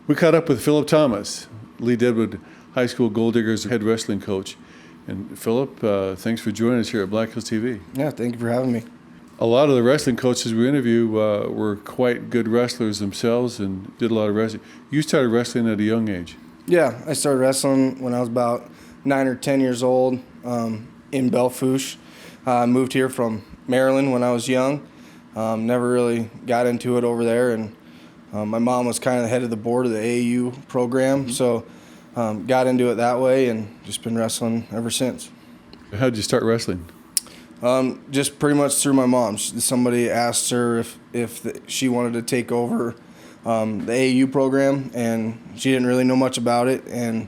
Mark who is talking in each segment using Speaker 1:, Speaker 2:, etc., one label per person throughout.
Speaker 1: We caught up with Philip Thomas, Lead-Deadwood High School Golddiggers head wrestling coach. And Philip, thanks for joining us here at Black Hills TV.
Speaker 2: Yeah, thank you for having me.
Speaker 1: A lot of the wrestling coaches we interview were quite good wrestlers themselves and did a lot of wrestling. You started wrestling at a young age.
Speaker 2: Yeah, I started wrestling when I was about 9 or 10 years old in Belfouche. I moved here from Maryland when I was young. Never really got into it over there, and my mom was kind of the head of the board of the AAU program, so got into it that way and just been wrestling ever since.
Speaker 1: How did you start wrestling?
Speaker 2: Just pretty much through my mom. Somebody asked her if she wanted to take over the AAU program, and she didn't really know much about it, and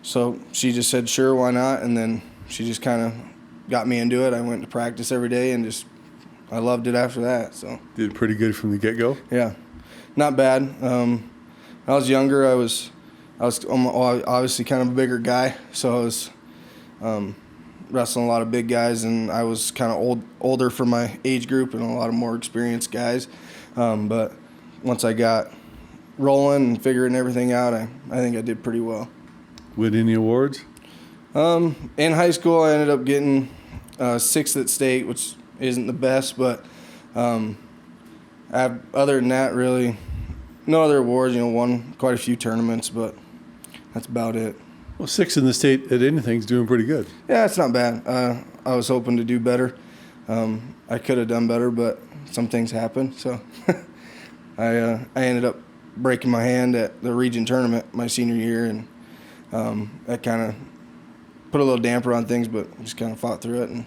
Speaker 2: so she just said, sure, why not? And then she just kind of got me into it. I went to practice every day, and I loved it after that. So
Speaker 1: Did pretty good from the get-go?
Speaker 2: Yeah, not bad. When I was younger, I was obviously kind of a bigger guy, so I was wrestling a lot of big guys, and I was kind of older for my age group and a lot of more experienced guys. But once I got rolling and figuring everything out, I think I did pretty well.
Speaker 1: Win any awards?
Speaker 2: In high school, I ended up getting 6th at state, which isn't the best, but other than that, really, no other awards. Won quite a few tournaments, but that's about it.
Speaker 1: Well, 6th in the state at anything's doing pretty good.
Speaker 2: Yeah, it's not bad. I was hoping to do better. I could have done better, but some things happen. So I ended up breaking my hand at the region tournament my senior year, and that kind of put a little damper on things, but just kind of fought through it, and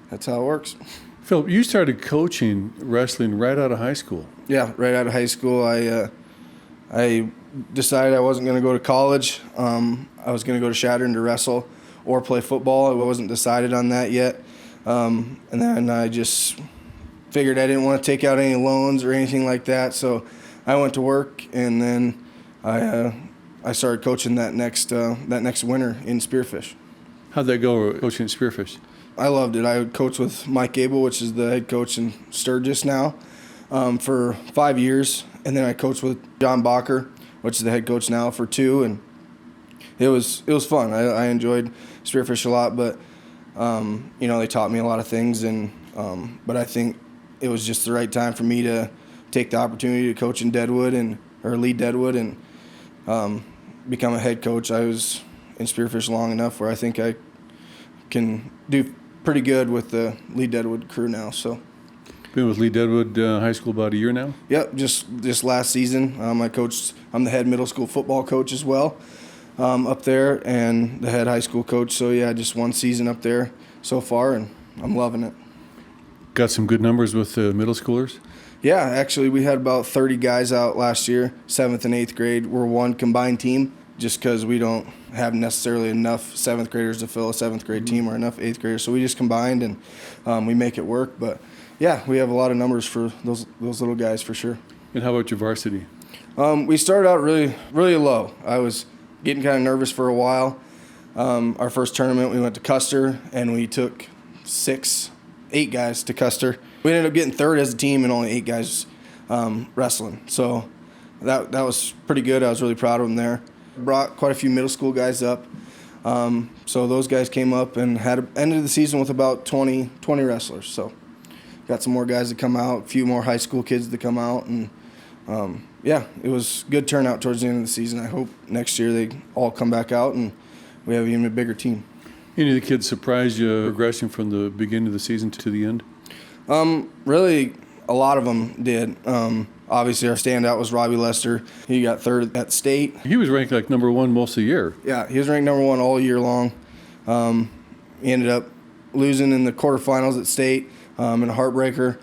Speaker 2: that's how it works.
Speaker 1: Philip, you started coaching wrestling right out of high school.
Speaker 2: Yeah, right out of high school. I decided I wasn't going to go to college. I was going to go to Chadron to wrestle or play football. I wasn't decided on that yet. And then I just figured I didn't want to take out any loans or anything like that. So I went to work, and then I started coaching that next winter in Spearfish.
Speaker 1: How'd that go, coaching at Spearfish?
Speaker 2: I loved it. I coached with Mike Abel, which is the head coach in Sturgis now, for 5 years. And then I coached with John Bacher, which is the head coach now, for 2. And it was fun. I enjoyed Spearfish a lot, but they taught me a lot of things. And but I think it was just the right time for me to take the opportunity to coach in Lead-Deadwood and become a head coach. I was in Spearfish long enough where I think I can do pretty good with the Lead-Deadwood crew now. So,
Speaker 1: been with Lead-Deadwood High School about a year now?
Speaker 2: Yep, just last season. I'm the head middle school football coach as well up there, and the head high school coach. So yeah, just 1 season up there so far, and I'm loving it.
Speaker 1: Got some good numbers with the middle schoolers?
Speaker 2: Yeah, actually we had about 30 guys out last year. 7th and 8th grade were one combined team, just because we don't have necessarily enough 7th graders to fill a 7th grade team or enough 8th graders. So we just combined, and we make it work. But yeah, we have a lot of numbers for those little guys for sure.
Speaker 1: And how about your varsity?
Speaker 2: We started out really, really low. I was getting kind of nervous for a while. Our first tournament, we went to Custer, and we took 8 guys to Custer. We ended up getting 3rd as a team and only 8 guys wrestling. So that was pretty good. I was really proud of them there. Brought quite a few middle school guys up. So those guys came up and ended the season with about 20 wrestlers. So got some more guys to come out, a few more high school kids to come out, and it was good turnout towards the end of the season. I hope next year they all come back out and we have even a bigger team.
Speaker 1: Any of the kids surprised you progressing from the beginning of the season to the end?
Speaker 2: Really, a lot of them did. Obviously, our standout was Robbie Lester. He got 3rd at state.
Speaker 1: He was ranked like number 1 most of the year.
Speaker 2: Yeah, he was ranked number 1 all year long. He ended up losing in the quarterfinals at state in a heartbreaker,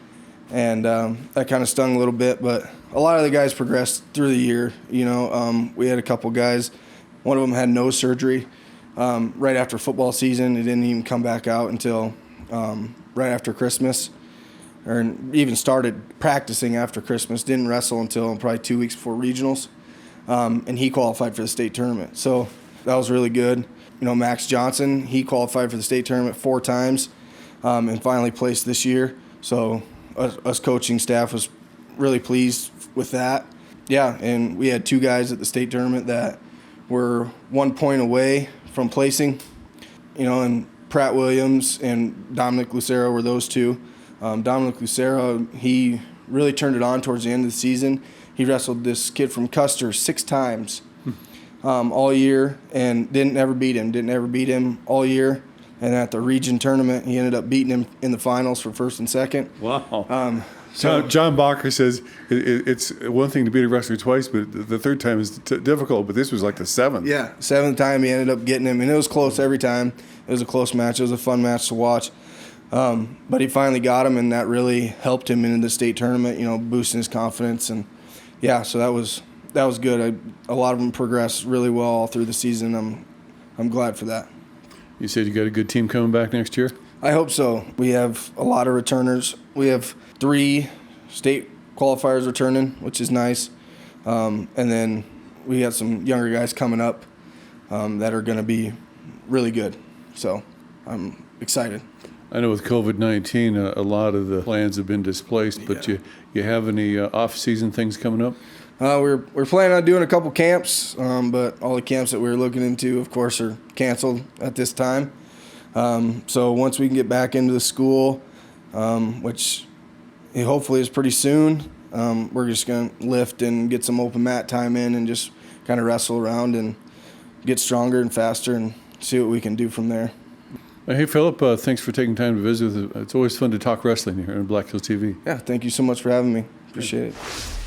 Speaker 2: and that kind of stung a little bit. But a lot of the guys progressed through the year. We had a couple guys. One of them had nose surgery right after football season. It didn't even come back out until right after Christmas. Or even started practicing after Christmas, didn't wrestle until probably 2 weeks before regionals, and he qualified for the state tournament. So that was really good. Max Johnson, he qualified for the state tournament 4 times and finally placed this year. So us coaching staff was really pleased with that. Yeah, and we had 2 guys at the state tournament that were 1 point away from placing, and Pratt Williams and Dominic Lucero were those 2. Dominic Lucero, he really turned it on towards the end of the season. He wrestled this kid from Custer 6 times all year and didn't ever beat him all year. And at the region tournament, he ended up beating him in the finals for first and second.
Speaker 1: Wow. John Bacher says it's one thing to beat a wrestler twice, but the third time is difficult. But this was like the 7th.
Speaker 2: Yeah, 7th time he ended up getting him, and it was close every time. It was a close match. It was a fun match to watch. But he finally got him, and that really helped him into the state tournament, boosting his confidence. And, yeah, so that was good. A lot of them progressed really well all through the season. I'm glad for that.
Speaker 1: You said you got a good team coming back next year?
Speaker 2: I hope so. We have a lot of returners. We have 3 state qualifiers returning, which is nice. And then we got some younger guys coming up that are going to be really good. So I'm excited.
Speaker 1: I know with COVID-19, a lot of the plans have been displaced, but you have any off-season things coming up?
Speaker 2: We're planning on doing a couple camps, but all the camps that we were looking into, of course, are canceled at this time. So once we can get back into the school, which hopefully is pretty soon, we're just going to lift and get some open mat time in and just kind of wrestle around and get stronger and faster and see what we can do from there.
Speaker 1: Hey, Philip, thanks for taking time to visit with us. It's always fun to talk wrestling here on Black Hills TV.
Speaker 2: Yeah, thank you so much for having me. Appreciate it.